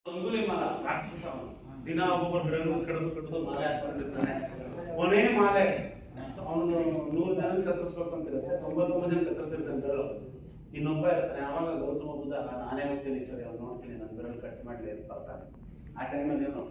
ಅಂಗುಲಿಮಾಲ ರಾಕ್ಷಸ ದಿನ ಒಬ್ಬೊಬ್ಬರು ಗಿಡಗಳು ಕಡಿದು ಕಡಿದು ಮಾಲೆ ಹಾಕೊಂಡಿರ್ತಾನೆ. ಕೊನೆ ಮಾಲೆ ಅವನು 100 ಜನ ಕತ್ತರಿಸ್ಬೇಕು ಅಂತಿರುತ್ತೆ, 99 ಜನ ಕತ್ತರಿಸಿರ್ತಾನೆ ಬೆರಳು. ಇನ್ನೊಬ್ಬ ಇರ್ತಾನೆ, ಆವಾಗ ಗೌತಮ ಬುದ್ಧ ನಾನೇ ಹೋಗ್ತೀನಿ ಸರಿ ಅವ್ನು ನೋಡ್ತೀನಿ ನನ್ನ ಬೆರಳು ಕಟ್ ಮಾಡ್ಲಿ ಅಂತ ಬರ್ತಾನೆ. ಆ ಟೈಮಲ್ಲಿ ಏನು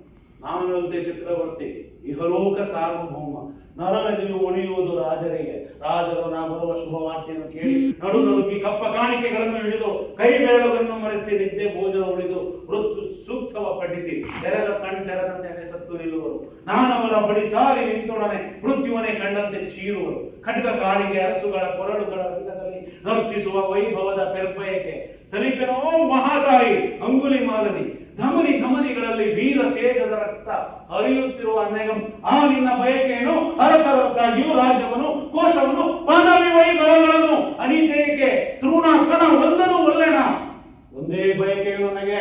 ನಾನು ನಲ್ತೆ ಚಕ್ರವರ್ತಿ ಇಹಲೋಕ ಸಾರ್ವಭೌಮ ನರರಗಿಯು ಒಣಿಯುವುದು ರಾಜರಿಗೆ, ರಾಜರು ನಾ ಬರುವ ಶುಭವಾಕ್ಯನ್ನು ಕೇಳಿ ನಡು ನಡುಕಿ ಕಪ್ಪ ಕಾಣಿಕೆಗಳನ್ನು ಹಿಡಿದು ಕೈ ಬೆರಳುಗಳನ್ನು ಮರೆಸಿ ನಿದ್ದೆ ಭೋಜನ ಉಳಿದು ವೃತ್ತು ಸೂಕ್ತವ ಪಠಿಸಿ ತೆರೆದ ಕಣ್ ತೆರೆದಂತೆ ಸತ್ತು ನಿಲ್ಲುವರು. ನಾನವರ ಬಳಿ ಸಾರಿ ನಿಂತೊಡನೆ ಮೃತ್ಯುವನೇ ಕಂಡಂತೆ ಚೀರುವರು. ಖಡ್ಗ ಕಾಳಿಗೆ ಅರಸುಗಳ ಕೊರಳುಗಳ ರಂಗದಲ್ಲಿ ನರ್ತಿಸುವ ವೈಭವದ ಪೆರ್ಪಯಕ್ಕೆ ಸಲಿಪೆನೋ ಮಹಾತಾಯಿ ಅಂಗುಲಿಮಾಲನಿ ಧಮನಿ ಧಮನಿಗಳಲ್ಲಿ ವೀರ ತೇಜದ ರಕ್ತ ಹರಿಯುತ್ತಿರುವ ನೆಗಂ ಆ ನಿನ್ನ ಬಯಕೆಯನ್ನು ಅರಸರಸಾಗಿಯೂ ರಾಜ್ಯವನ್ನು ಕೋಶವನ್ನು ಪದವಿ ವೈಭವಗಳನ್ನು ಅನಿತೇಕೆ ತೃಣ ಕಣ ಒಂದನು ಒಲ್ಲೆನ ಒಂದೇ ಬಯಕೆಯು ನನಗೆ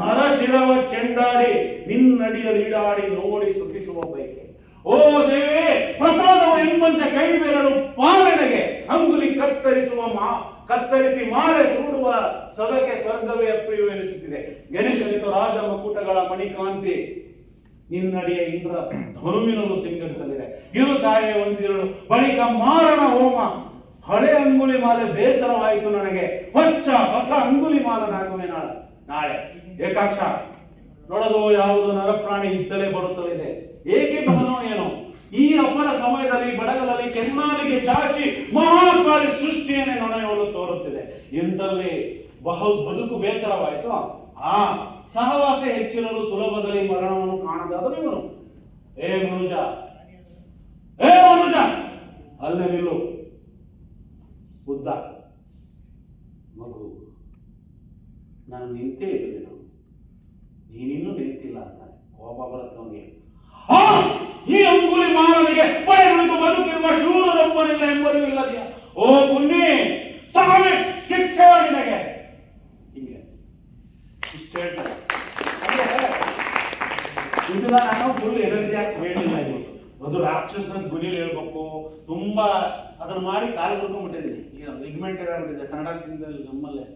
ನರಶಿರವ ಚೆಂಡಾಡಿ ನಿನ್ನಡಿಯಲೀಡಾಡಿ ನೋಡಿ ಸುಖಿಸುವ ಬಯಕೆ. ಓ ದೇವೇ ಪ್ರಸಾದವ ಎಂಬಂತೆ ಕೈ ಬೆರಳು ಪಾಲನೆಗೆ ಅಂಗುಲಿ ಕತ್ತರಿಸಿ ಮಾಲೆ ಸೂಡುವ ಸೊಗಕೆ ಸ್ವರ್ಗವೇ ಅಪ್ರಿಯು ಎನಿಸುತ್ತಿದೆ. ಗೆನಿಗಲಿತ ರಾಜ ಮಕುಟಗಳ ಮಣಿಕಾಂತಿ ನಿನ್ನಡಿಯ ಇಂದ್ರ ಧನುವಿನನ್ನು ಸಿಂಗರಿಸಲಿದೆ. ಇರು ತಾಯೇ ಒಂದಿರಳು ಬಳಿಕ ಮಾರಣ ಹೋಮ. ಹಳೆ ಅಂಗುಲಿ ಮಾಲೆ ಬೇಸರವಾಯಿತು ನನಗೆ, ಹೊಸ ಅಂಗುಲಿ ಮಾಲನಾಗುವೆ ನಾಳೆ. ಏಕಾಕ್ಷ ನೋಡಲು ಯಾವುದು ನರಪ್ರಾಣಿ ಇತ್ತಲೇ ಬರುತ್ತಲಿದೆ, ಏಕೆ ಬದನೋ ಏನೋ ಈ ಅಪ್ಪನ ಸಮಯದಲ್ಲಿ ಬಡಗಲಲ್ಲಿ ಕೆನ್ನಾಲಿಗೆ ಚಾಚಿ ಮಹಾಕಾಲಿ ಸೃಷ್ಟಿಯನ್ನೇ ನೊಣೆಯಲು ತೋರುತ್ತಿದೆ. ಎಂತಲ್ಲಿ ಬದುಕು ಬೇಸರವಾಯಿತು. ಆ ಸಹವಾಸ ಹೆಚ್ಚಿರಲು ಸುಲಭದಲ್ಲಿ ಮರಣವನ್ನು ಕಾಣದಾದರೂ ಇವನು ಏ ಮನುಜ ಅಲ್ಲೇ ನಿಲ್ಲು. ಬುದ್ಧ ಮಗು ನಾನು ನಿಂತೇ ಇರುವೆನು, ನೀನಿನ್ನೂ ನಿಂತಿಲ್ಲ ಅಂತಾನೆ. ಕೋಪ ಬರುತ್ತವನಿಗೆ. ಈ ಅಂಗುಲಿ ಮಾನನಿಗೆ ಪಡೆಯುವುದು ಬದುಕಿರುವ ಶೂರರೊಬ್ಬನಿಲ್ಲ ಎಂಬರು ಇಲ್ಲದೆಯಾ? ಓ ಪುಣ್ಯ ಸಾವಿರ ಶಿಕ್ಷೆ ನಿನಗೆ. ಹಿಂಗೆ ಇಷ್ಟು ಹೇಳ್ತಾರೆ. ಇದನ್ನ ನಾನು ಫುಲ್ ಎನರ್ಜಿ ಆಗಿ ಹೇಳಿಲ್ಲ. ಅದು ರಾಕ್ಷಸನ ಗುಣಿಲಿ ಹೇಳ್ಬೇಕು, ತುಂಬಾ ಅದನ್ನ ಮಾಡಿ ಕಾಲು ಬರ್ಕೊಂಡ್ಬಿಟ್ಟಿದ್ದೀನಿ. ಈಗ ಲಿಗ್ಮೆಂಟ್ ಆಗ್ಬಿಟ್ಟಿದೆ ಕನ್ನಡ ಸಿನಿಮಾದಲ್ಲಿ ನಮ್ಮಲ್ಲೇ.